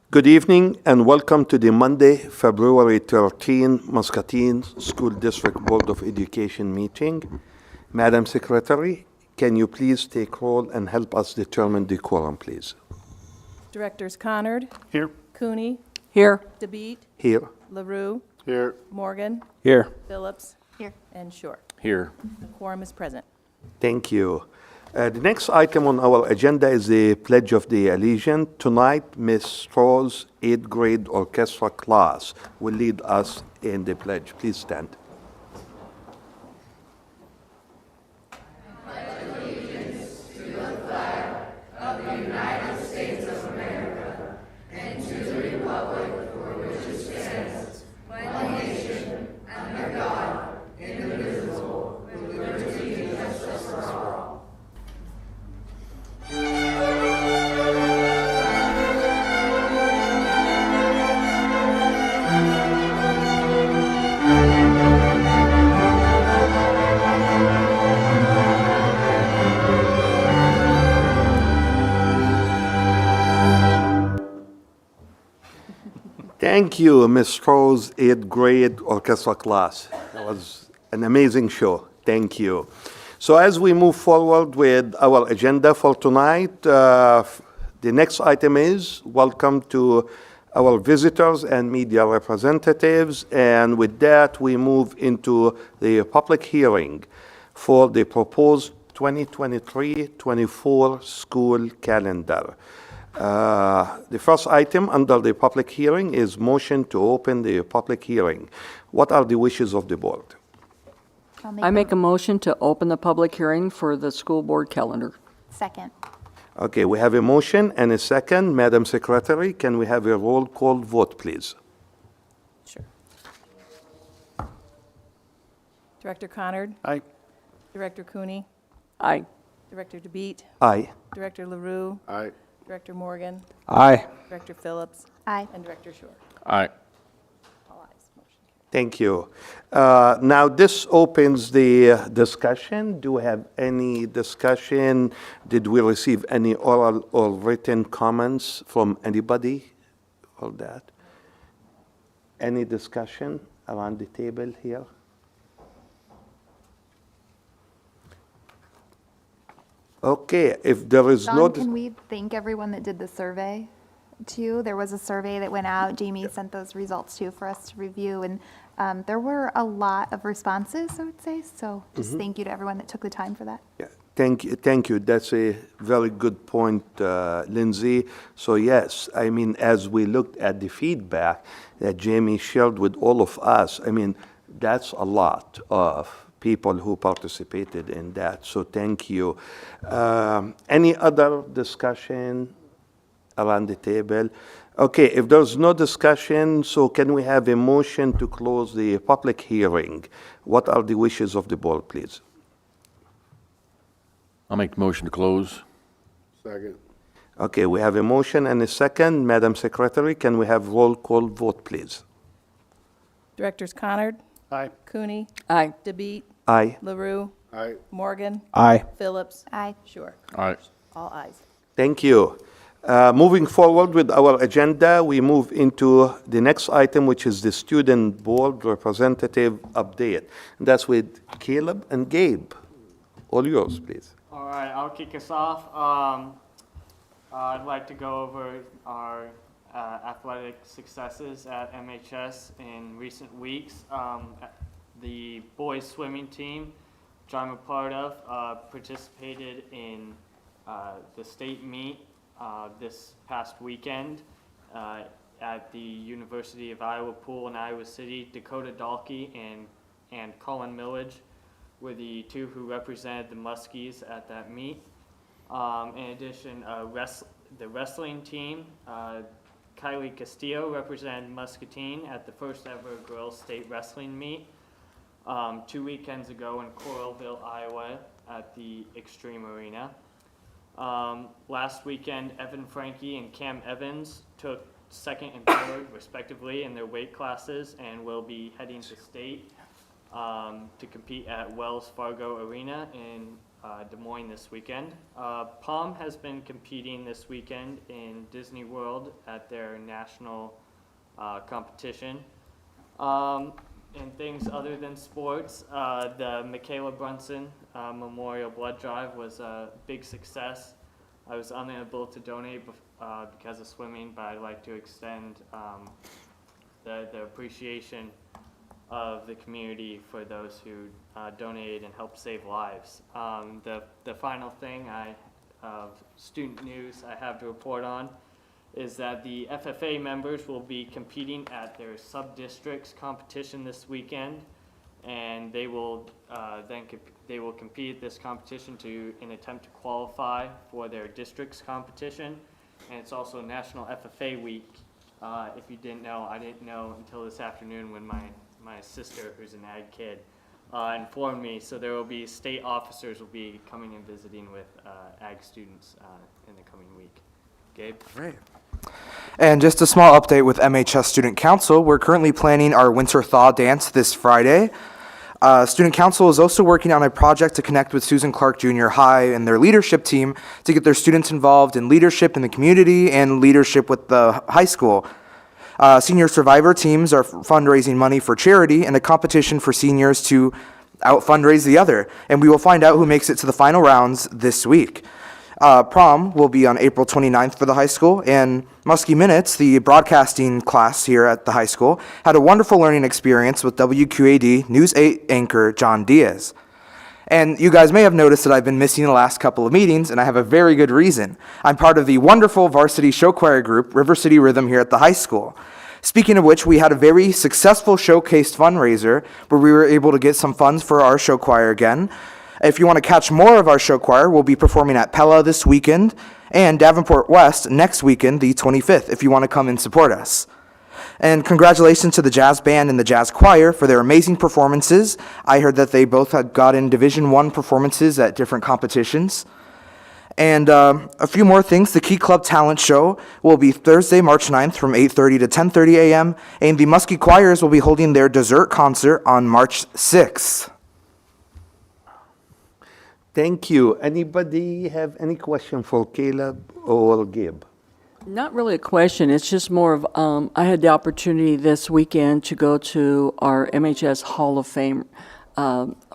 Good evening and welcome to the Monday, February 13, Muscatine School District Board of Education meeting. Madam Secretary, can you please take roll and help us determine the quorum, please? Directors Conard. Here. Cooney. Here. DeBeat. Here. LaRue. Here. Morgan. Here. Phillips. Here. And Shore. Here. The quorum is present. Thank you. The next item on our agenda is the Pledge of the Allegiance. Tonight, Ms. Rose, 8th grade orchestra class, will lead us in the pledge. Please stand. Thank you, Ms. Rose, 8th grade orchestra class. That was an amazing show. Thank you. So as we move forward with our agenda for tonight, the next item is welcome to our visitors and media representatives. And with that, we move into the public hearing for the proposed 2023-24 school calendar. The first item under the public hearing is motion to open the public hearing. What are the wishes of the board? I make a motion to open the public hearing for the school board calendar. Second. Okay, we have a motion and a second. Madam Secretary, can we have a roll call vote, please? Sure. Director Conard. Aye. Director Cooney. Aye. Director DeBeat. Aye. Director LaRue. Aye. Director Morgan. Aye. Director Phillips. Aye. And Director Shore. Aye. All ayes. Motion carries. Thank you. Now, this opens the discussion. Do we have any discussion? Did we receive any oral or written comments from anybody for that? Any discussion around the table here? Okay, if there is no... John, can we thank everyone that did the survey too? There was a survey that went out. Jamie sent those results too for us to review, and there were a lot of responses, I would say. So just thank you to everyone that took the time for that. Yeah, thank you. Thank you. That's a very good point, Lindsay. So yes, I mean, as we looked at the feedback that Jamie shared with all of us, I mean, that's a lot of people who participated in that. So thank you. Any other discussion around the table? Okay, if there's no discussion, so can we have a motion to close the public hearing? What are the wishes of the board, please? I'll make the motion to close. Second. Okay, we have a motion and a second. Madam Secretary, can we have roll call vote, please? Directors Conard. Aye. Cooney. Aye. DeBeat. Aye. LaRue. Aye. Morgan. Aye. Phillips. Aye. Shore. Aye. All ayes. Thank you. Moving forward with our agenda, we move into the next item, which is the student board representative update. And that's with Caleb and Gabe. All yours, please. All right, I'll kick us off. I'd like to go over our athletic successes at MHS in recent weeks. The boys swimming team, which I'm a part of, participated in the state meet this past weekend at the University of Iowa Pool in Iowa City. Dakota Dahlke and Colin Millage were the two who represented the Muskies at that meet. In addition, the wrestling team, Kylie Castillo represented Muscatine at the first ever girls state wrestling meet 2 weekends ago in Coralville, Iowa at the Extreme Arena. Last weekend, Evan Frankie and Cam Evans took second and third respectively in their weight classes and will be heading to state to compete at Wells Fargo Arena in Des Moines this weekend. Palm has been competing this weekend in Disney World at their national competition. And things other than sports, the Michaela Brunson Memorial Blood Drive was a big success. I was unable to donate because of swimming, but I'd like to extend the appreciation of the community for those who donated and helped save lives. The final thing of student news I have to report on is that the FFA members will be competing at their sub-districts competition this weekend, and they will they will compete at this competition in attempt to qualify for their districts competition. And it's also National FFA Week. If you didn't know, I didn't know until this afternoon when my sister, who's an ag kid, informed me. So there will be state officers will be coming and visiting with ag students in the coming week. Gabe? Great. And just a small update with MHS Student Council. We're currently planning our winter thaw dance this Friday. Student Council is also working on a project to connect with Susan Clark Junior High and their leadership team to get their students involved in leadership in the community and leadership with the high school. Senior survivor teams are fundraising money for charity and a competition for seniors to out-fundraise the other. And we will find out who makes it to the final rounds this week. Prom will be on April 29th for the high school, and Muskie Minutes, the broadcasting class here at the high school, had a wonderful learning experience with WQAD News 8 anchor John Diaz. And you guys may have noticed that I've been missing the last couple of meetings, and I have a very good reason. I'm part of the wonderful varsity show choir group, River City Rhythm, here at the high school. Speaking of which, we had a very successful showcase fundraiser where we were able to get some funds for our show choir again. If you want to catch more of our show choir, we'll be performing at Pella this weekend and Davenport West next weekend, the 25th, if you want to come and support us. And congratulations to the jazz band and the jazz choir for their amazing performances. I heard that they both had gotten Division I performances at different competitions. And a few more things. The Key Club Talent Show will be Thursday, March 9th from 8:30 to 10:30 a.m. And the Muskie Choirs will be holding their dessert concert on March 6th. Thank you. Anybody have any question for Caleb or Gabe? Not really a question, it's just more of, I had the opportunity this weekend to go to our MHS Hall of Fame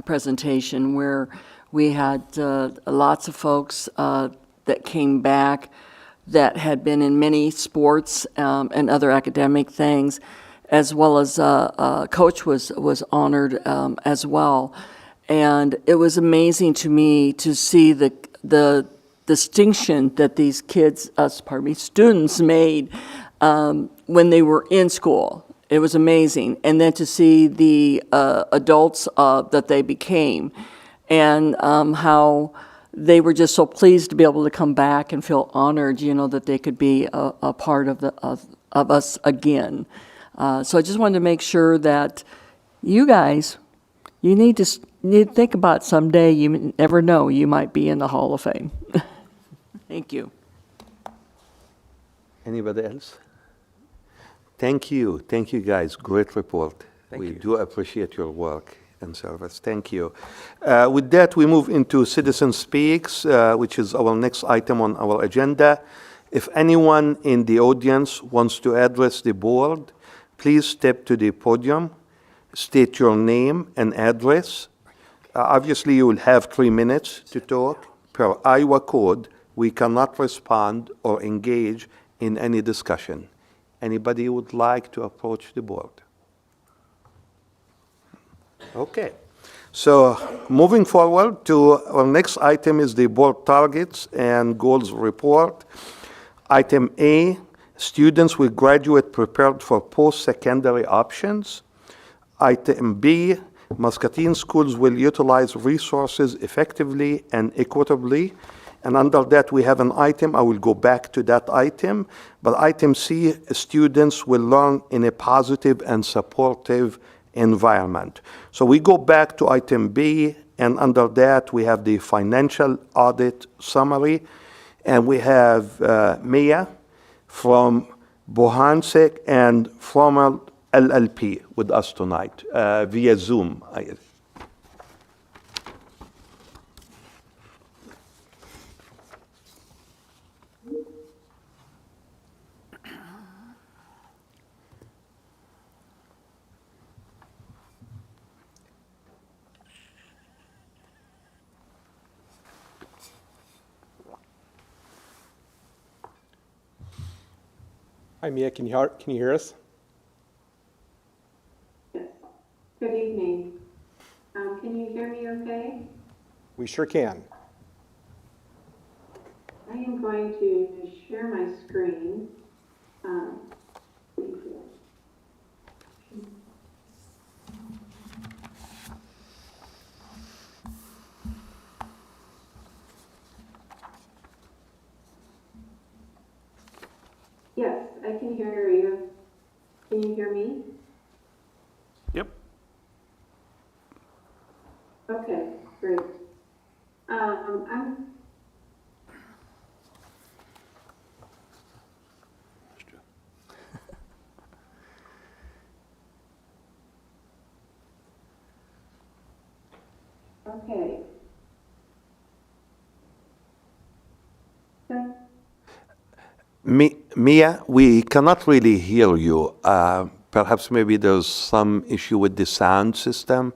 presentation where we had lots of folks that came back that had been in many sports and other academic things, as well as Coach was honored as well. And it was amazing to me to see the distinction that these students made when they were in school. It was amazing. And then to see the adults that they became and how they were just so pleased to be able to come back and feel honored, that they could be a part of us again. So I just wanted to make sure that you guys, you need to think about someday, you never know, you might be in the Hall of Fame. Thank you. Anybody else? Thank you. Thank you, guys. Great report. We do appreciate your work and service. Thank you. With that, we move into Citizen Speaks, which is our next item on our agenda. If anyone in the audience wants to address the board, please step to the podium, state your name and address. Obviously, you will have 3 minutes to talk. Per Iowa code, we cannot respond or engage in any discussion. Anybody would like to approach the board? Okay. So moving forward to our next item is the board targets and goals report. Item A, students will graduate prepared for post-secondary options. Item B, Muscatine schools will utilize resources effectively and equitably. And under that, we have an item. I will go back to that item. But item C, students will learn in a positive and supportive environment. So we go back to item B, and under that, we have the financial audit summary. And we have Mia from Bohansek and from LLP with us tonight via Zoom. Hi, Mia. Can you hear us? Yes. Good evening. Can you hear me okay? We sure can. I am going to share my screen. Thank you. Yes, I can hear you. Can you hear me? Yep. Okay, great. I'm okay. Mia, we cannot really hear you. Perhaps maybe there's some issue with the sound system.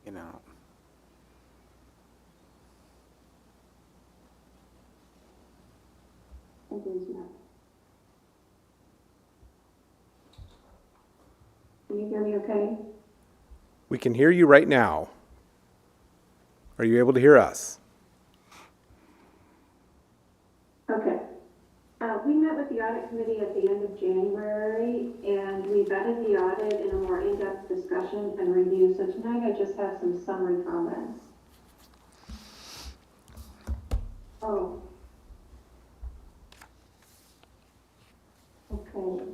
You know. Can you hear me okay? We can hear you right now. Are you able to hear us? Okay. We met with the audit committee at the end of January, and we vetted the audit in a more in-depth discussion and review. So tonight I just have some summary comments. Oh. Okay.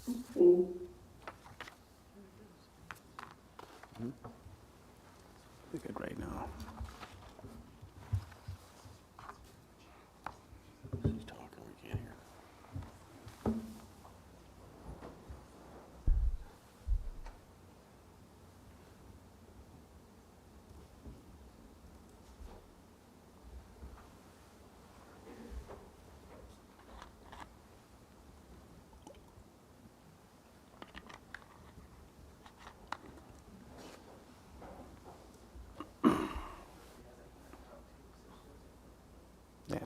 Let's see. Good right now. She's talking, we can't hear. Yeah.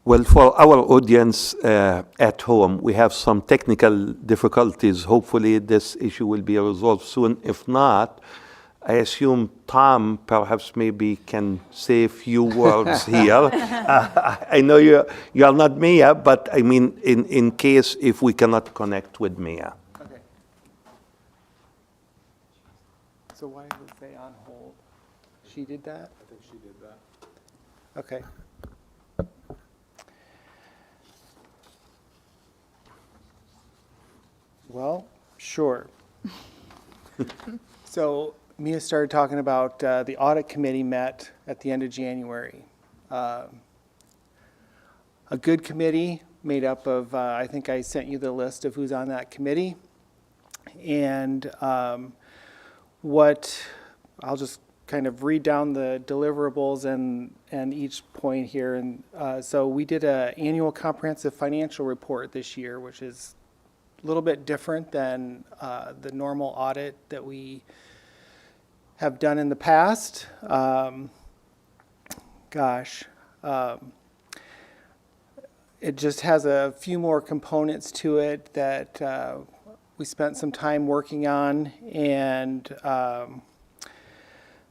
Well, for our audience at home, we have some technical difficulties. Hopefully, this issue will be resolved soon. If not, I assume Tom perhaps maybe can say a few words here. I know you are not Mia, but I mean, in case if we cannot connect with Mia. Okay. So why does it say on hold? She did that? I think she did that. Okay. Well, sure. So Mia started talking about the audit committee met at the end of January. A good committee made up of, I think I sent you the list of who's on that committee. And what, I'll just kind of read down the deliverables and each point here. And so we did an annual comprehensive financial report this year, which is a little bit different than the normal audit that we have done in the past. It just has a few more components to it that we spent some time working on, and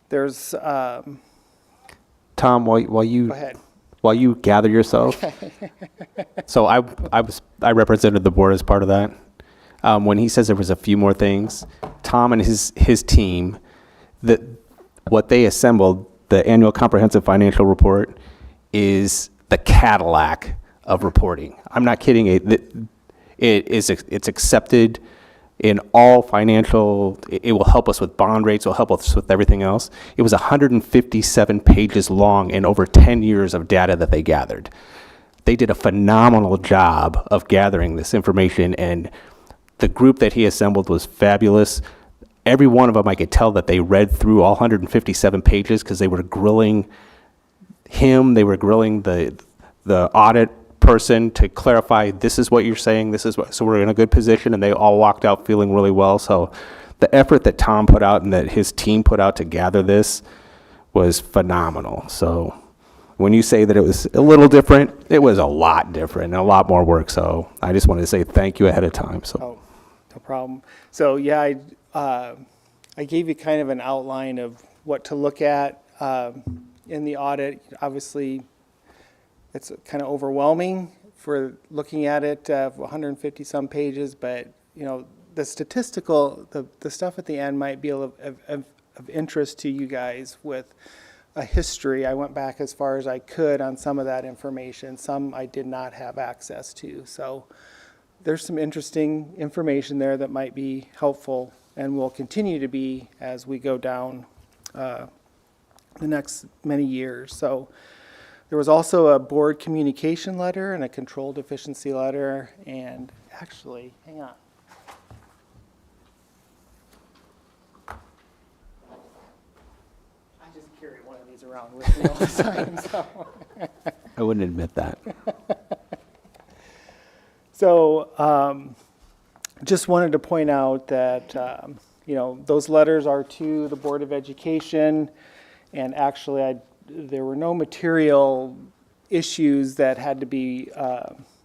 there's Tom, while you go ahead. while you gather yourself. So I represented the board as part of that. When he says there was a few more things, Tom and his team, that what they assembled, the annual comprehensive financial report, is the Cadillac of reporting. I'm not kidding. It's accepted in all financial. It will help us with bond rates. It will help us with everything else. It was 157 pages long and over 10 years of data that they gathered. They did a phenomenal job of gathering this information, and the group that he assembled was fabulous. Every one of them, I could tell that they read through all 157 pages because they were grilling him, they were grilling the audit person to clarify, this is what you're saying, this is what, so we're in a good position, and they all walked out feeling really well. So the effort that Tom put out and that his team put out to gather this was phenomenal. So When you say that it was a little different, it was a lot different and a lot more work. So I just wanted to say thank you ahead of time. So Oh, no problem. So, yeah, I gave you kind of an outline of what to look at in the audit. Obviously, it's kind of overwhelming for looking at it, 150-some pages, but, you know, the statistical, the stuff at the end might be of interest to you guys with a history. I went back as far as I could on some of that information. Some I did not have access to. So there's some interesting information there that might be helpful and will continue to be as we go down the next many years. So there was also a board communication letter and a control deficiency letter. And actually, hang on. I just carry one of these around with me all the time. So. I wouldn't admit that. So just wanted to point out that, you know, those letters are to the Board of Education, and actually there were no material issues that had to be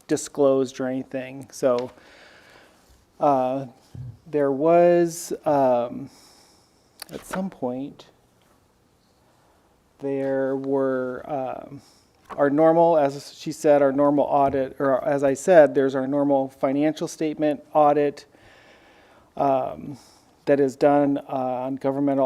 disclosed or anything. So there was, at some point, there were our normal, as she said, our normal audit, or as I said, there's our normal financial statement audit that is done on government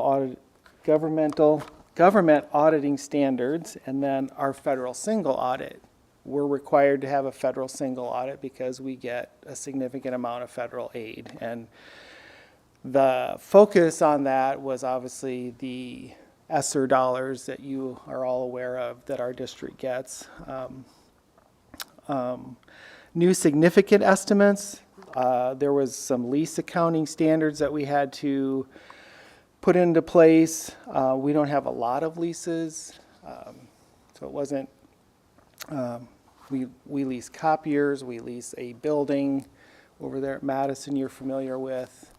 auditing standards, and then our federal single audit. We're required to have a federal single audit because we get a significant amount of federal aid. And the focus on that was obviously the ESSER dollars that you are all aware of that our district gets. New significant estimates. There was some lease accounting standards that we had to put into place. We don't have a lot of leases, so it wasn't, we lease copiers, we lease a building over there at Madison you're familiar with,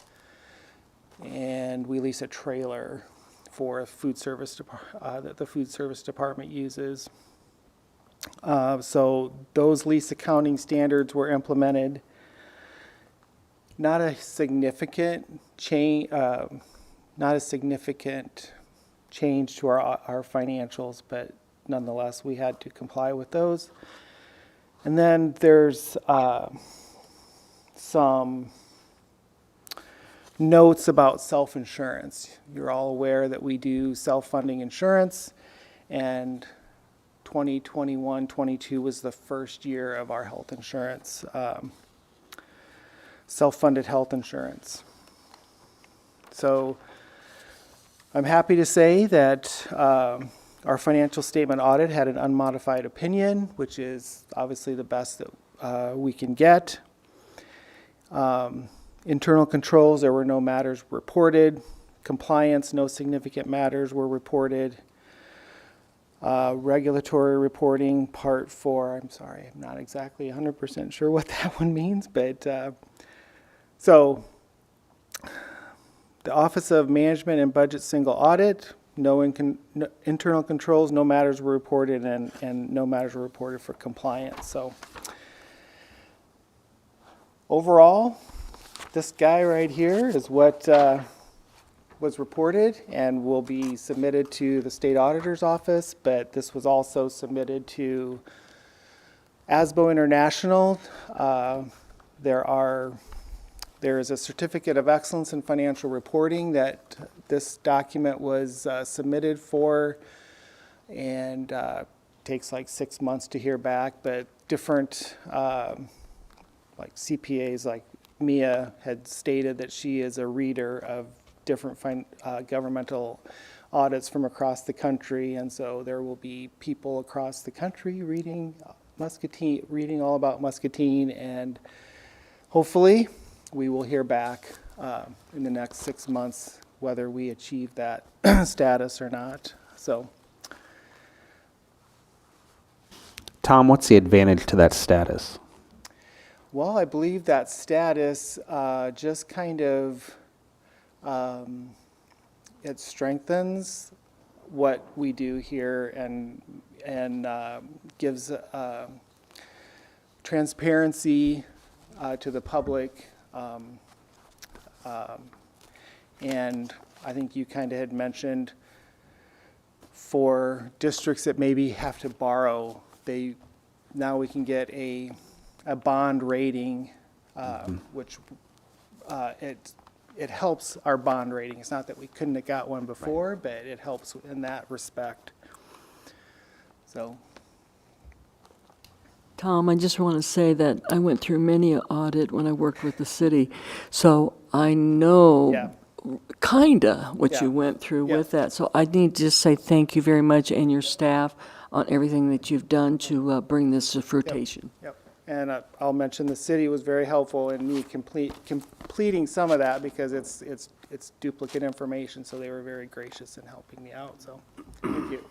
and we lease a trailer for food service that the food service department uses. So those lease accounting standards were implemented. Not a significant change. Not a significant change to our financials, but nonetheless, we had to comply with those. And then there's some notes about self-insurance. You're all aware that we do self-funding insurance, and 2021-22 was the first year of our health insurance, self-funded health insurance. So I'm happy to say that our financial statement audit had an unmodified opinion, which is obviously the best that we can get. Internal controls, there were no matters reported. Compliance, no significant matters were reported. Regulatory reporting, part 4, I'm sorry, I'm not exactly 100% sure what that one means, but so the Office of Management and Budget single audit, no internal controls, no matters were reported, and no matters were reported for compliance. So overall, this guy right here is what was reported and will be submitted to the state auditor's office, but this was also submitted to ASBO International. There is a certificate of excellence in financial reporting that this document was submitted for, and takes like 6 months to hear back, but different like CPAs like Mia had stated that she is a reader of different governmental audits from across the country, and so there will be people across the country reading Muscatine, reading all about Muscatine, and hopefully we will hear back in the next 6 months whether we achieve that status or not. So, Tom, what's the advantage to that status? well, I believe that status just kind of, it strengthens what we do here and gives transparency to the public. And I think you kind of had mentioned for districts that maybe have to borrow, now we can get a bond rating, which it helps our bond rating. It's not that we couldn't have got one before, but it helps in that respect. So. Tom, I just want to say that I went through many an audit when I worked with the city, so I know Yeah. kinda what Yeah. you went through Yeah. with that. So I need to just say thank you very much and your staff on everything that you've done to bring this to fruition. Yep, and I'll mention the city was very helpful in me completing some of that because it's duplicate information, so they were very gracious in helping me out, so, thank you.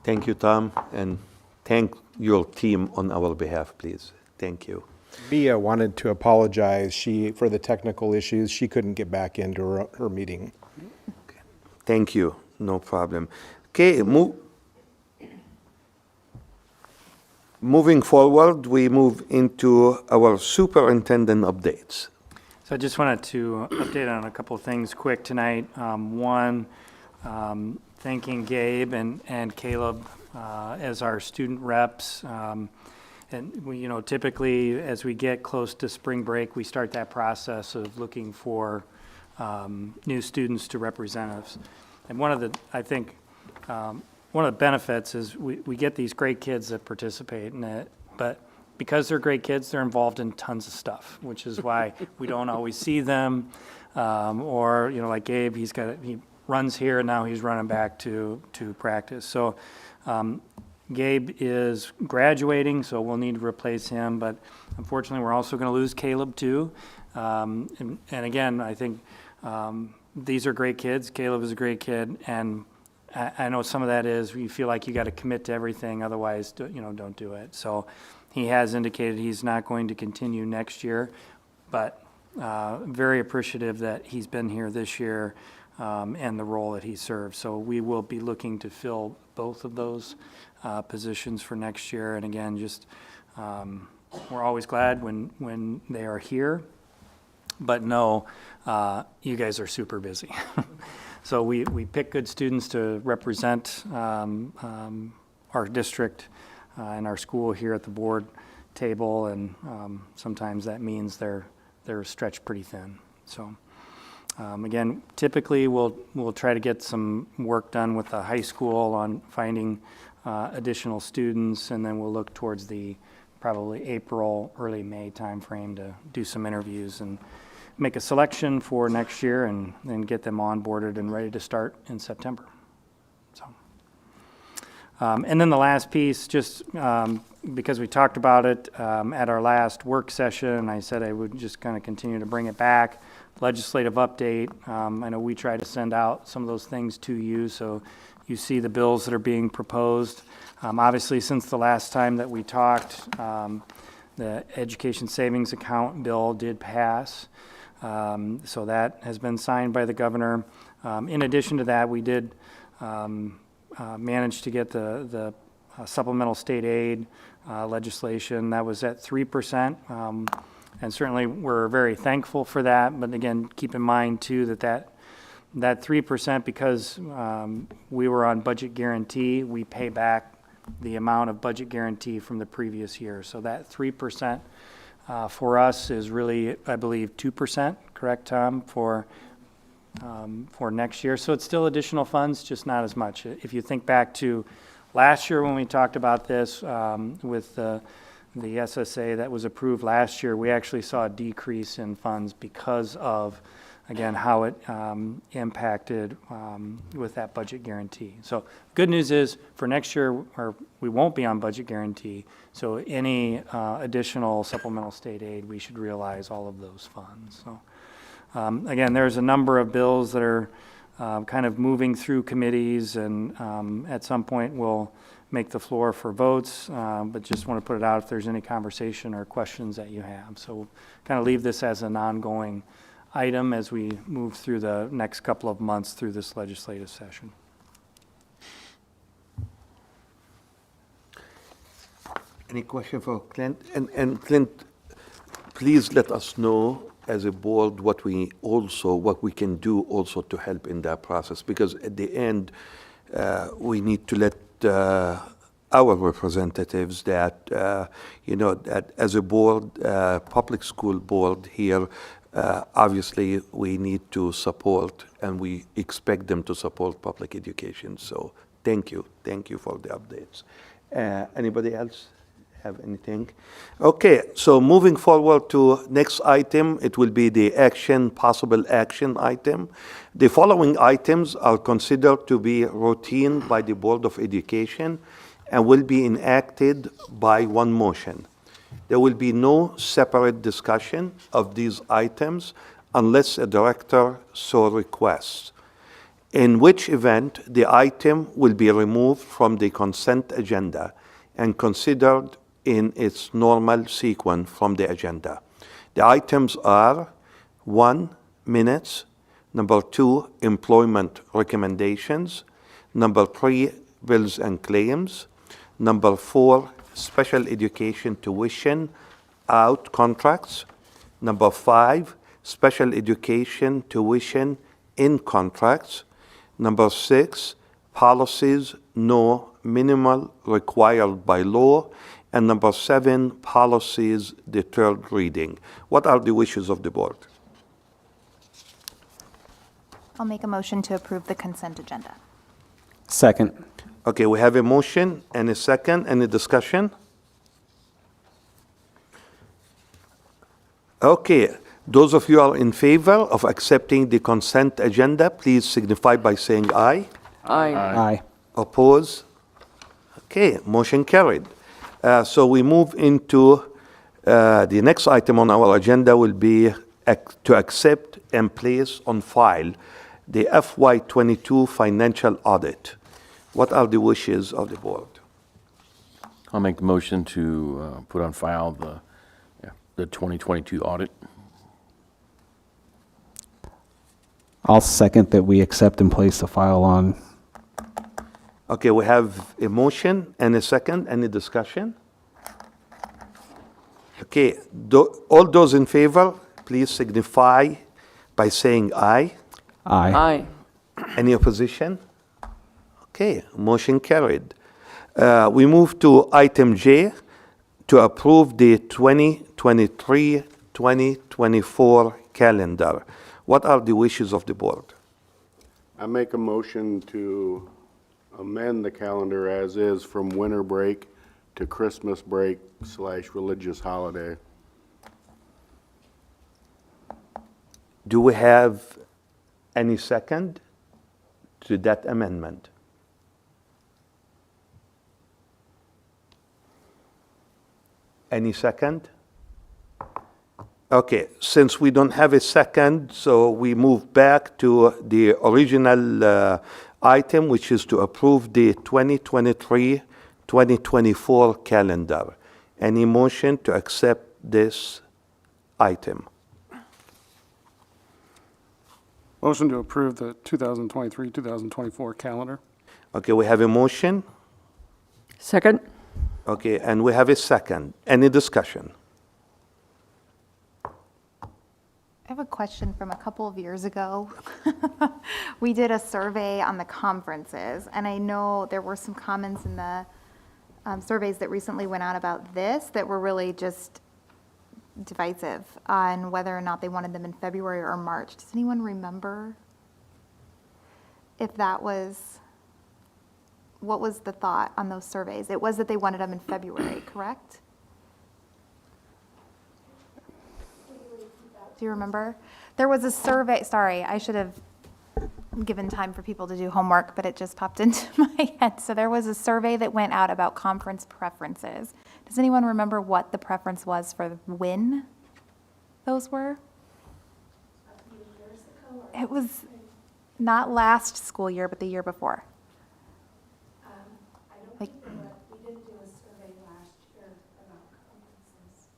Thank you, Tom, and thank your team on our behalf, please. Thank you. Mia wanted to apologize for the technical issues. She couldn't get back into her meeting. Thank you, no problem. Okay, moving forward, we move into our superintendent updates. So I just wanted to update on a couple of things quick tonight. One, thanking Gabe and Caleb as our student reps. And we, typically as we get close to spring break, we start that process of looking for new students to represent us. And one of the benefits is we get these great kids that participate in it, but because they're great kids, they're involved in tons of stuff, which is why we don't always see them. Or, like Gabe, he runs here and now he's running back to practice. So Gabe is graduating, so we'll need to replace him, but unfortunately, we're also going to lose Caleb too. And again, I think these are great kids. Caleb is a great kid, and I know some of that is you feel like you got to commit to everything, otherwise, don't do it. So he has indicated he's not going to continue next year, but very appreciative that he's been here this year and the role that he serves. So we will be looking to fill both of those positions for next year. And again, just we're always glad when they are here, but no, you guys are super busy. So we pick good students to represent our district and our school here at the board table, and sometimes that means they're stretched pretty thin. So again, typically we'll try to get some work done with the high school on finding additional students, and then we'll look towards the probably April, early May timeframe to do some interviews and make a selection for next year and then get them onboarded and ready to start in September. So, and then the last piece, just because we talked about it at our last work session, I said I would just kind of continue to bring it back. Legislative update. I know we try to send out some of those things to you, so you see the bills that are being proposed. Obviously, since the last time that we talked, the education savings account bill did pass. So that has been signed by the governor. In addition to that, we did manage to get the supplemental state aid legislation. That was at 3%. And certainly we're very thankful for that. But again, keep in mind too that 3%, because we were on budget guarantee, we pay back the amount of budget guarantee from the previous year. So that 3% for us is really, I believe, 2%, correct, Tom, for next year. So it's still additional funds, just not as much. If you think back to last year when we talked about this with the SSA that was approved last year, we actually saw a decrease in funds because of, again, how it impacted with that budget guarantee. So good news is for next year, we won't be on budget guarantee. So any additional supplemental state aid, we should realize all of those funds. So again, there's a number of bills that are kind of moving through committees, and at some point we'll make the floor for votes, but just want to put it out if there's any conversation or questions that you have. So we'll kind of leave this as an ongoing item as we move through the next couple of months through this legislative session. Any question for Clint? And Clint, please let us know as a board what we can do also to help in that process, because at the end, we need to let our representatives that, that as a board, public school board here, obviously we need to support, and we expect them to support public education. So thank you for the updates. Anybody else have anything? Okay, so moving forward to next item, it will be the possible action item. The following items are considered to be routine by the Board of Education and will be enacted by one motion. There will be no separate discussion of these items unless a director so requests, in which event the item will be removed from the consent agenda and considered in its normal sequence from the agenda. The items are 1, minutes, number 2, employment recommendations, number 3, bills and claims, number 4, special education tuition out contracts, number 5, special education tuition in contracts, number 6, policies no minimal required by law, and number 7, policies the third reading. What are the wishes of the board? I'll make a motion to approve the consent agenda. Second. Okay, we have a motion and a second. Any discussion? Okay, those of you are in favor of accepting the consent agenda, please signify by saying aye. Aye. Aye. Oppose? Okay, motion carried. So we move into the next item on our agenda will be to accept and place on file the FY22 financial audit. What are the wishes of the board? I'll make the motion to put on file the 2022 audit. I'll second that we accept and place the file on. Okay, we have a motion and a second. Any discussion? Okay, all those in favor, please signify by saying aye. Aye. Aye. Any opposition? Okay, motion carried. We move to item J, to approve the 2023-2024 calendar. What are the wishes of the board? I make a motion to amend the calendar as is from winter break to Christmas break / religious holiday. Do we have any second to that amendment? Any second? Okay, since we don't have a second, so we move back to the original item, which is to approve the 2023-2024 calendar. Any motion to accept this item? Motion to approve the 2023-2024 calendar. Okay, we have a motion. Second? Okay, and we have a second. Any discussion? I have a question from a couple of years ago. We did a survey on the conferences, and I know there were some comments in the surveys that recently went out about this that were really just divisive on whether or not they wanted them in February or March. Does anyone remember if that was, what was the thought on those surveys? It was that they wanted them in February, correct? Do you remember? There was a survey, sorry, I should have given time for people to do homework, but it just popped into my head. So there was a survey that went out about conference preferences. Does anyone remember what the preference was for when those were? It was not last school year, but the year before. Like, We did do a survey last year about conferences.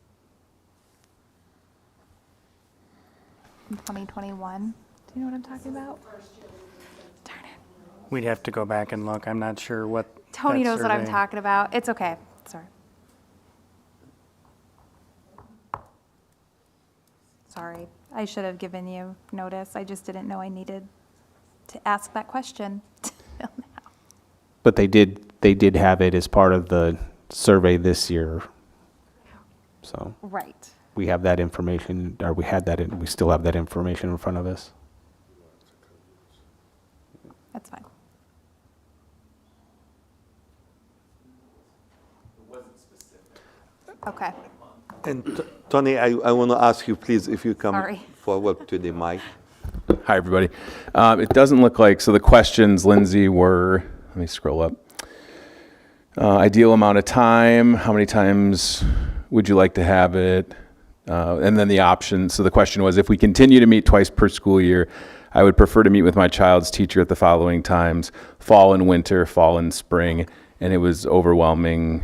in 2021. Do you know what I'm talking about? Darn it. We'd have to go back and look. I'm not sure what. Tony that knows what I'm survey- talking about. It's okay. Sorry. Sorry, I should have given you notice. I just didn't know I needed to ask that question. But they did have it as part of the survey this year. So Right. we have that information, or we still have that information in front of us. That's fine. Okay. And Tony, I want to ask you, please, if you come Sorry. forward to the mic. Hi, everybody. It doesn't look like, so the questions, Lindsay, were, let me scroll up. Ideal amount of time, how many times would you like to have it? And then the option, so the question was, if we continue to meet twice per school year, I would prefer to meet with my child's teacher at the following times: fall and winter, fall and spring. And it was overwhelming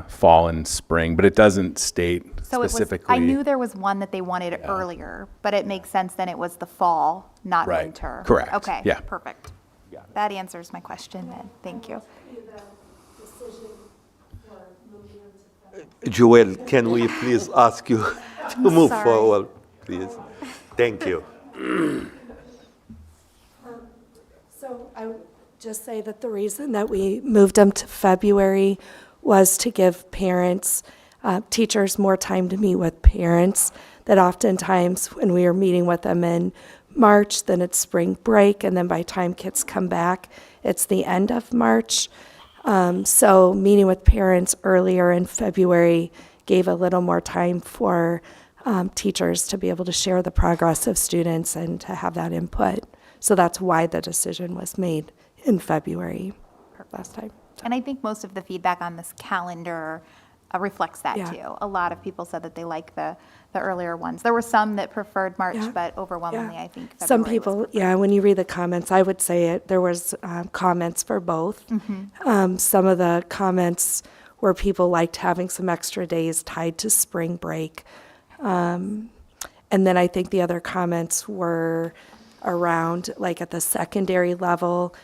fall and spring, but it doesn't state So specifically. I knew there was one that they wanted earlier, but it makes sense then it was the fall, not Right. winter. Correct. Okay. Yeah. Perfect. That answers my question then. Thank you. Joel, can we please ask you to move Sorry. forward, please? Thank you. So I would just say that the reason that we moved them to February was to give parents, teachers more time to meet with parents, that oftentimes when we are meeting with them in March, then it's spring break, and then by the time kids come back, it's the end of March. So meeting with parents earlier in February gave a little more time for teachers to be able to share the progress of students and to have that input. So that's why the decision was made in February last time. And I think most of the feedback on this calendar reflects that Yeah. too. A lot of people said that they like the earlier ones. There were some that preferred March, Yeah. but overwhelmingly, I think February Some was people, preferred. yeah, when you read the comments, I would say there was comments for both. Some of the comments were people liked having some extra days tied to spring break. And then I think the other comments were around, like at the secondary level,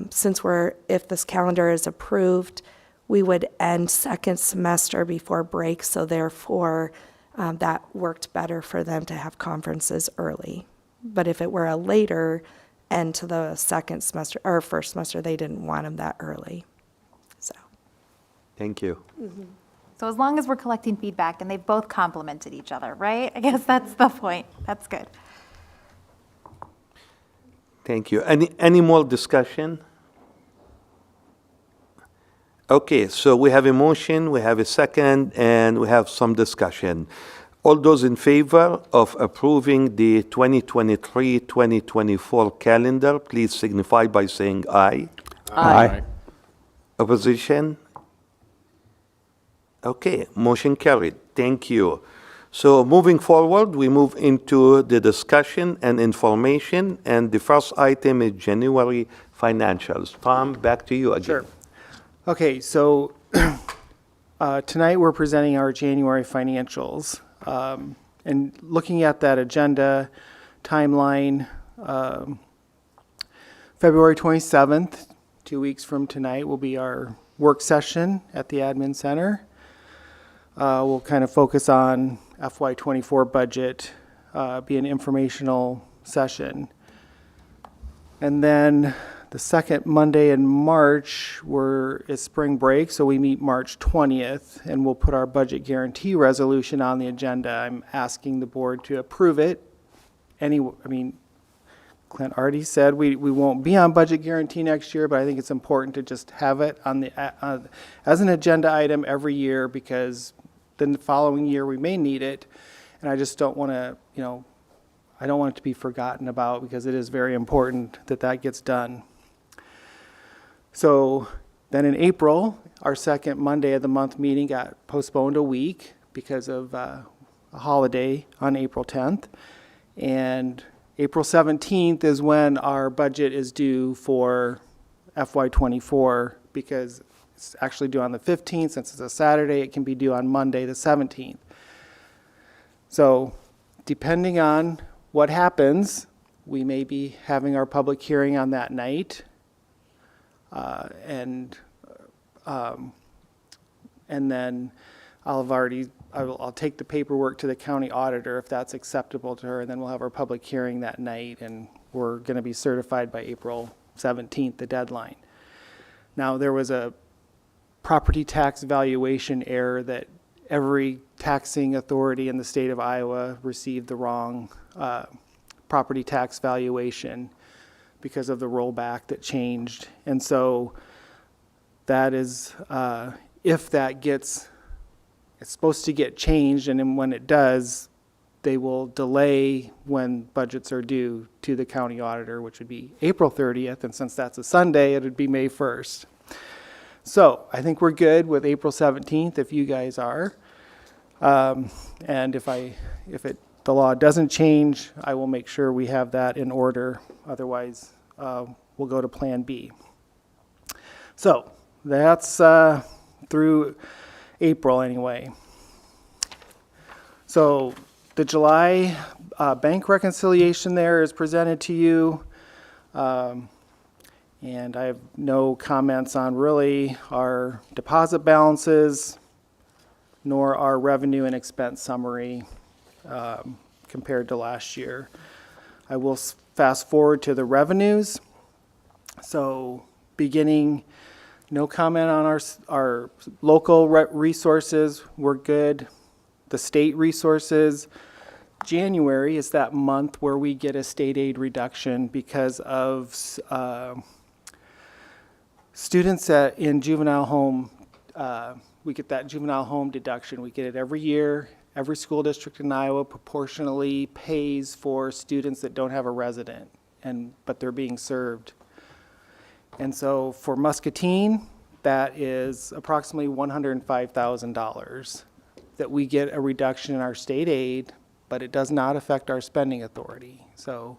since if this calendar is approved, we would end second semester before break, so therefore that worked better for them to have conferences early. But if it were a later end to the second semester or first semester, they didn't want them that early. So Thank you. So as long as we're collecting feedback and they've both complemented each other, right? I guess that's the point. That's good. Thank you. Any more discussion? Okay, so we have a motion, we have a second, and we have some discussion. All those in favor of approving the 2023-2024 calendar, please signify by saying aye. Aye. Opposition? Okay, motion carried. Thank you. So moving forward, we move into the discussion and information, and the first item is January financials. Tom, back to you again. Sure. Okay, so tonight we're presenting our January financials. And looking at that agenda timeline, February 27th, 2 weeks from tonight, will be our work session at the Admin Center. We'll kind of focus on FY24 budget, be an informational session. And then the second Monday in March is spring break, so we meet March 20th, and we'll put our budget guarantee resolution on the agenda. I'm asking the board to approve it. Clint already said we won't be on budget guarantee next year, but I think it's important to just have it on the as an agenda item every year, because then the following year we may need it, and I just don't want to, I don't want it to be forgotten about, because it is very important that that gets done. So then in April, our second Monday of the month meeting got postponed a week because of a holiday on April 10th. And April 17th is when our budget is due for FY24, because it's actually due on the 15th. Since it's a Saturday, it can be due on Monday the 17th. So depending on what happens, we may be having our public hearing on that night. And then I'll take the paperwork to the county auditor if that's acceptable to her, and then we'll have our public hearing that night, and we're going to be certified by April 17th, the deadline. Now, there was a property tax valuation error that every taxing authority in the state of Iowa received the wrong property tax valuation because of the rollback that changed. And so that is, if that gets, it's supposed to get changed, and then when it does, they will delay when budgets are due to the county auditor, which would be April 30th, and since that's a Sunday, it would be May 1st. So I think we're good with April 17th if you guys are. And if the law doesn't change, I will make sure we have that in order. Otherwise, we'll go to Plan B. So that's through April anyway. So the July bank reconciliation there is presented to you. And I have no comments on really our deposit balances, nor our revenue and expense summary compared to last year. I will fast forward to the revenues. So beginning, no comment on our local resources, we're good. The state resources, January is that month where we get a state aid reduction because of students in juvenile home. We get that juvenile home deduction. We get it every year. Every school district in Iowa proportionally pays for students that don't have a resident, but they're being served. And so for Muscatine, that is approximately $105,000 that we get a reduction in our state aid, but it does not affect our spending authority. So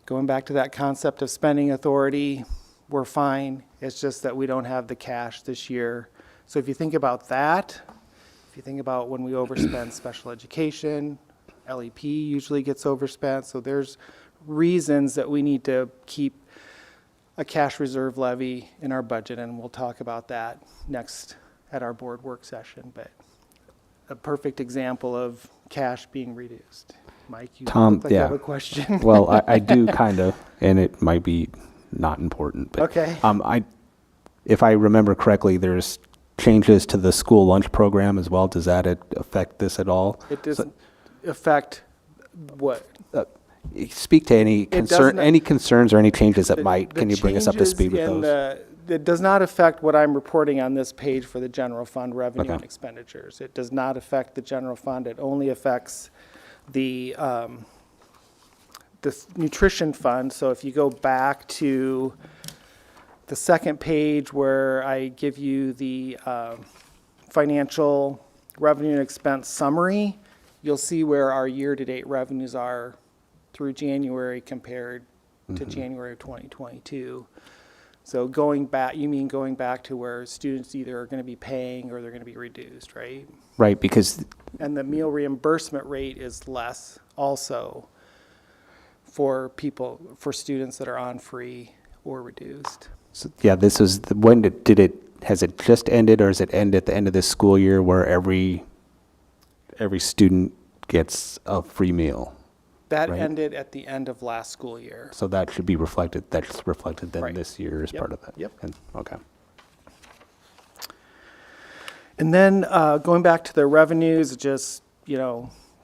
going back to that concept of spending authority, we're fine. It's just that we don't have the cash this year. So if you think about that, if you think about when we overspend special education, LEP usually gets overspent. So there's reasons that we need to keep a cash reserve levy in our budget, and we'll talk about that next at our board work session. But a perfect example of cash being reduced. Mike, you Tom, look like you have a question. Well, I do kind of, and it might be not important. But, okay. If I remember correctly, there's changes to the school lunch program as well. Does that affect this at all? It doesn't affect what? Speak to any concerns or any changes that can you bring us up to speed with those? It does not affect what I'm reporting on this page for the general fund revenue and expenditures. It does not affect the general fund. It only affects the nutrition fund. So if you go back to the second page where I give you the financial revenue and expense summary, you'll see where our year-to-date revenues are through January compared to January of 2022. So going back, you mean going back to where students either are going to be paying or they're going to be reduced, right? Right, because... And the meal reimbursement rate is less also for students that are on free or reduced. So, yeah, this is, has it just ended, or does it end at the end of this school year where every student gets a free meal? That right? ended at the end of last school year. So that should be reflected, that's reflected then Right. this year as Yep. part of that? Yep. Okay. And then going back to the revenues, just,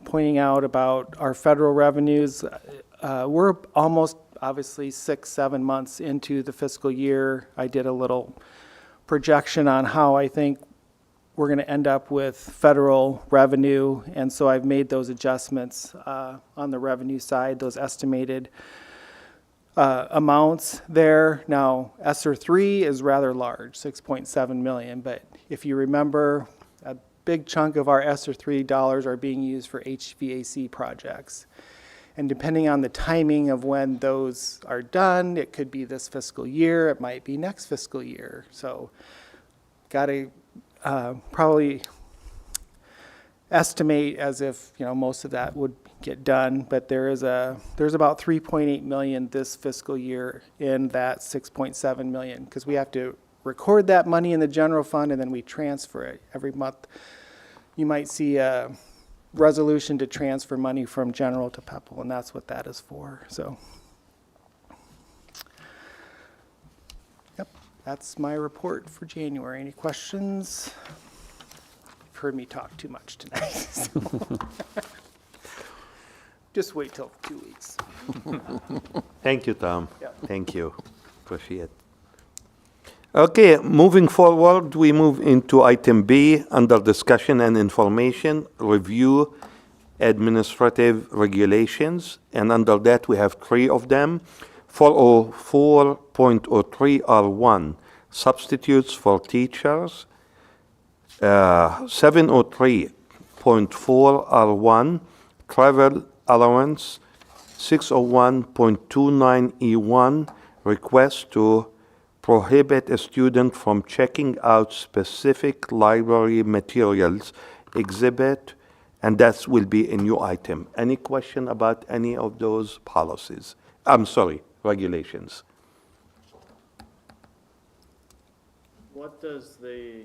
pointing out about our federal revenues, we're almost obviously 6-7 months into the fiscal year. I did a little projection on how I think we're going to end up with federal revenue, and so I've made those adjustments on the revenue side, those estimated amounts there. Now, ESSER 3 is rather large, 6.7 million, but if you remember, a big chunk of our ESSER 3 dollars are being used for HVAC projects. And depending on the timing of when those are done, it could be this fiscal year, it might be next fiscal year. So got to probably estimate as if most of that would get done, but there's about 3.8 million this fiscal year in that 6.7 million, because we have to record that money in the general fund and then we transfer it every month. you might see a resolution to transfer money from general to PEPAL, and that's what that is for, so. Yep, that's my report for January. Any questions? You've heard me talk too much tonight, so. Just wait till 2 weeks. Thank you, Tom. Yep. Thank you. Appreciate it. Okay, moving forward, we move into item B under discussion and information, review administrative regulations. And under that, we have three of them. 404.03R1, substitutes for teachers. 703.4R1, travel allowance. 601.29E1, request to prohibit a student from checking out specific library materials, exhibit, and that will be a new item. Any question about any of those policies? I'm sorry, regulations. What does the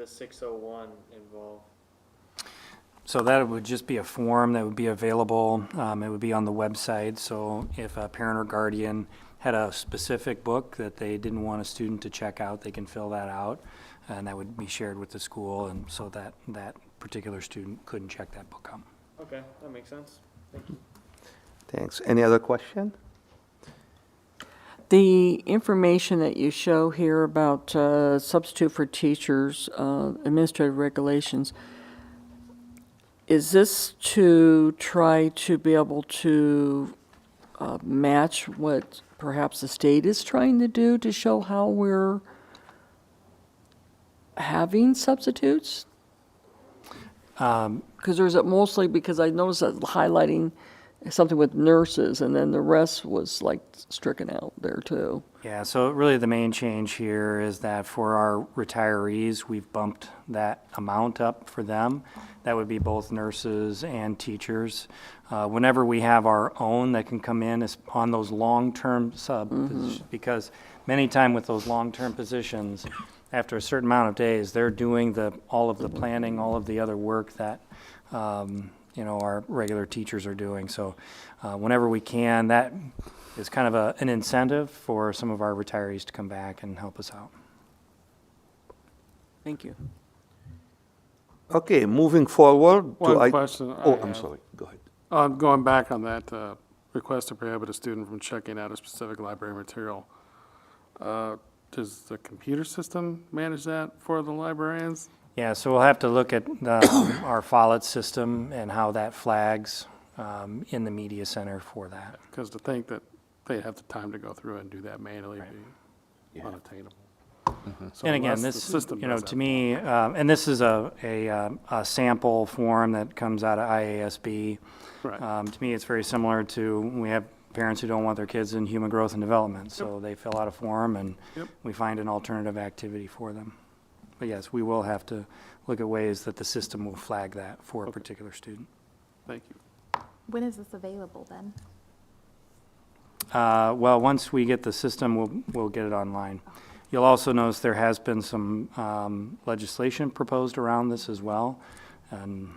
601 involve? So that would just be a form that would be available. It would be on the website. So if a parent or guardian had a specific book that they didn't want a student to check out, they can fill that out, and that would be shared with the school, and so that that particular student couldn't check that book out. Okay, that makes sense. Thank you. Thanks. Any other question? The information that you show here about substitute for teachers, administrative regulations, is this to try to be able to match what perhaps the state is trying to do to show how we're having substitutes? Because there's mostly, because I noticed that highlighting something with nurses, and then the rest was like stricken out there too. Yeah, so really the main change here is that for our retirees, we've bumped that amount up for them. That would be both nurses and teachers. Whenever we have our own that can come in is on those long-term positions, because many times with those long-term positions, after a certain amount of days, they're doing all of the planning, all of the other work that our regular teachers are doing. So whenever we can, that is kind of an incentive for some of our retirees to come back and help us out. Thank you. Okay, moving forward to One question I Oh, I'm have. sorry. Go ahead. Going back on that request to prohibit a student from checking out a specific library material, does the computer system manage that for the librarians? Yeah, so we'll have to look at our Follett system and how that flags in the media center for that. Because to think that they have the time to go through and do that manually would be unattainable. So And again, unless the this, system does that. to me, and this is a sample form that comes out of IASB. Right. To me, it's very similar to, we have parents who don't want their kids in human growth and development, so they fill out a form and Yep. we find an alternative activity for them. But yes, we will have to look at ways that the system will flag that for a particular student. Thank you. When is this available then? Well, once we get the system, we'll get it online. You'll also notice there has been some legislation proposed around this as well. And,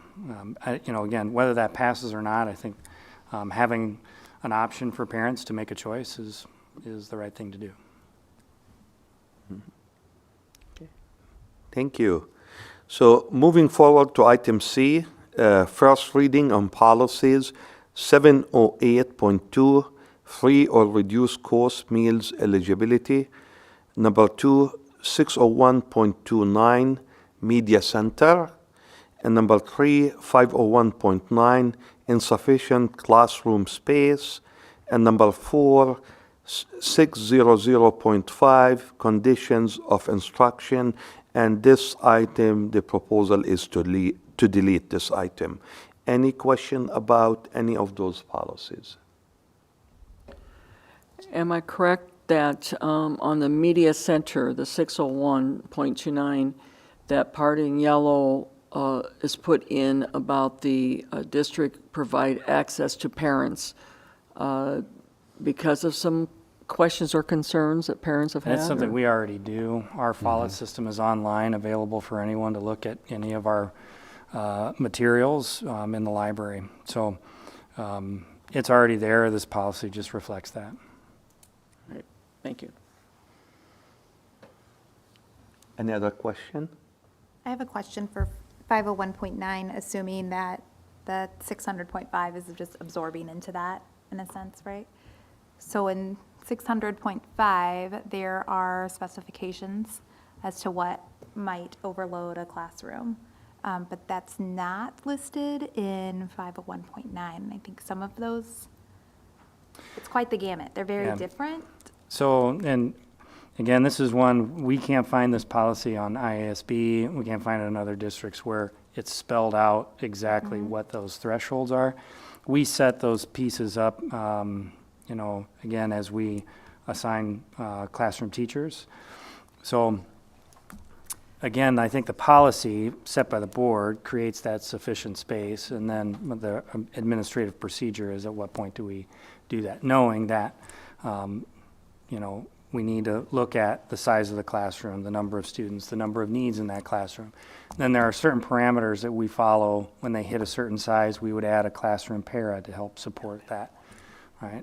again, whether that passes or not, I think having an option for parents to make a choice is the right thing to do. Thank you. So moving forward to item C, first reading on policies 708.2, free or reduced cost meals eligibility. Number 2, 601.29, media center. And number 3, 501.9, insufficient classroom space. And number 4, 600.5, conditions of instruction. And this item, the proposal is to delete this item. Any question about any of those policies? Am I correct that on the media center, the 601.29, that part in yellow is put in about the district provide access to parents because of some questions or concerns that parents have had? That's something or- we already do. Our Follett system is online, available for anyone to look at any of our materials in the library. So it's already there. This policy just reflects that. Right. Thank you. Any other question? I have a question for 501.9, assuming that the 600.5 is just absorbing into that in a sense, right? So in 600.5, there are specifications as to what might overload a classroom, but that's not listed in 501.9. And I think some of those, it's quite the gamut. They're very Yeah. different. So, and again, this is one, we can't find this policy on IASB. We can't find it in other districts where it's spelled out exactly what those thresholds are. We set those pieces up, you know, again, as we assign classroom teachers. So, again, I think the policy set by the board creates that sufficient space, and then the administrative procedure is at what point do we do that, knowing that, you know, we need to look at the size of the classroom, the number of students, the number of needs in that classroom. Then there are certain parameters that we follow. When they hit a certain size, we would add a classroom para to help support that, right?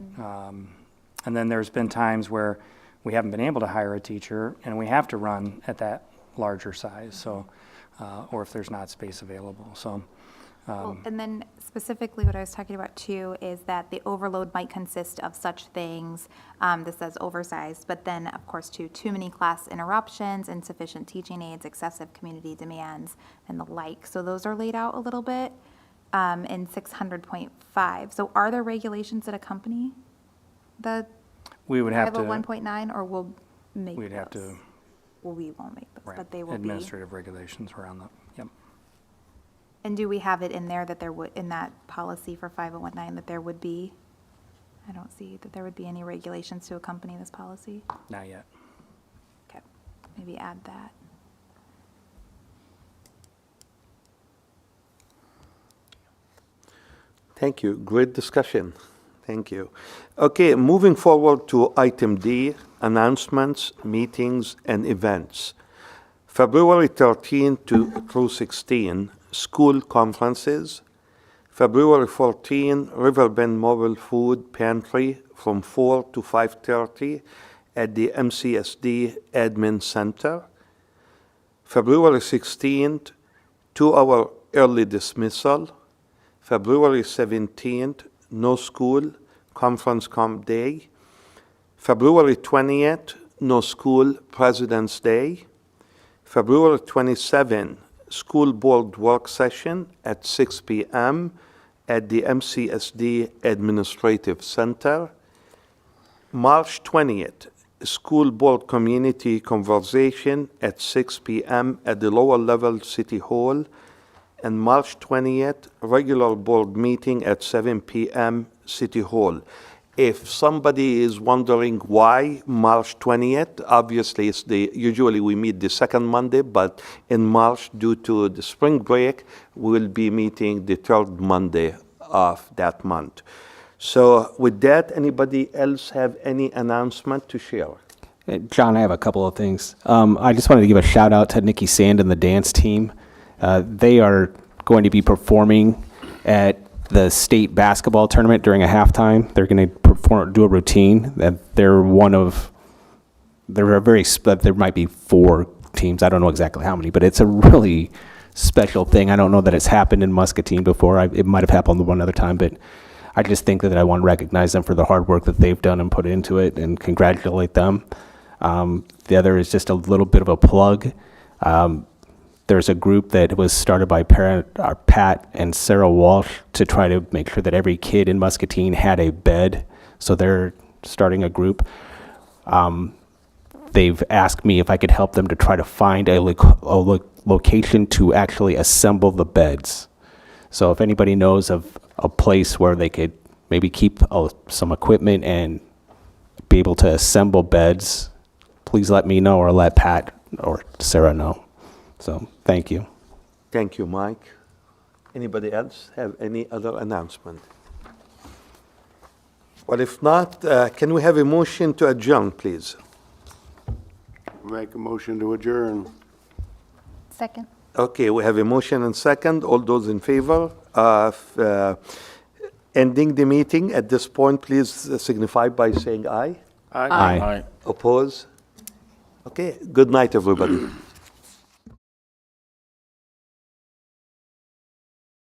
And then there's been times where we haven't been able to hire a teacher and we have to run at that larger size, so, or if there's not space available, so. Well, and then specifically what I was talking about too is that the overload might consist of such things, this says oversized, but then of course too many class interruptions, insufficient teaching aids, excessive community demands, and the like. So those are laid out a little bit in 600.5. So are there regulations that accompany the We would have to. 501.9, or we'll make We'd have those? to. Well, we won't make those, Right. but they will be. Administrative regulations around that, yep. And do we have it in there that there would, in that policy for 501.9, that there would be? I don't see that there would be any regulations to accompany this policy. Not yet. Okay, maybe add that. Thank you. Great discussion. Thank you. Okay, moving forward to item D, announcements, meetings, and events. February 13 through 16, school conferences. February 14, Riverbend Mobile Food Pantry from 4 to 5:30 at the MCSD Admin Center. February 16th, 2-hour early dismissal. February 17th, no school, conference comp day. February 20th, no school, President's Day. February 27th, school board work session at 6 p.m. at the MCSD Administrative Center. March 20th, school board community conversation at 6 p.m. at the lower level City Hall. And March 20th, regular board meeting at 7 p.m. City Hall. If somebody is wondering why March 20th, obviously it's usually we meet the second Monday, but in March, due to the spring break, we'll be meeting the third Monday of that month. So with that, anybody else have any announcement to share? John, I have a couple of things. I just wanted to give a shout out to Nikki Sand and the dance team. They are going to be performing at the state basketball tournament during a halftime. They're going to do a routine. There might be 4 teams. I don't know exactly how many, but it's a really special thing. I don't know that it's happened in Muscatine before. It might have happened one other time, but I just think that I want to recognize them for the hard work that they've done and put into it and congratulate them. The other is just a little bit of a plug. There's a group that was started by Pat and Sarah Walsh to try to make sure that every kid in Muscatine had a bed. So they're starting a group. They've asked me if I could help them to try to find a location to actually assemble the beds. So if anybody knows of a place where they could maybe keep some equipment and be able to assemble beds, please let me know or let Pat or Sarah know. So, thank you. Thank you, Mike. Anybody else have any other announcement? Well, if not, can we have a motion to adjourn, please? Make a motion to adjourn. Second. Okay, we have a motion and second. All those in favor of ending the meeting at this point, please signify by saying aye. Aye. Oppose? Okay, good night, everybody.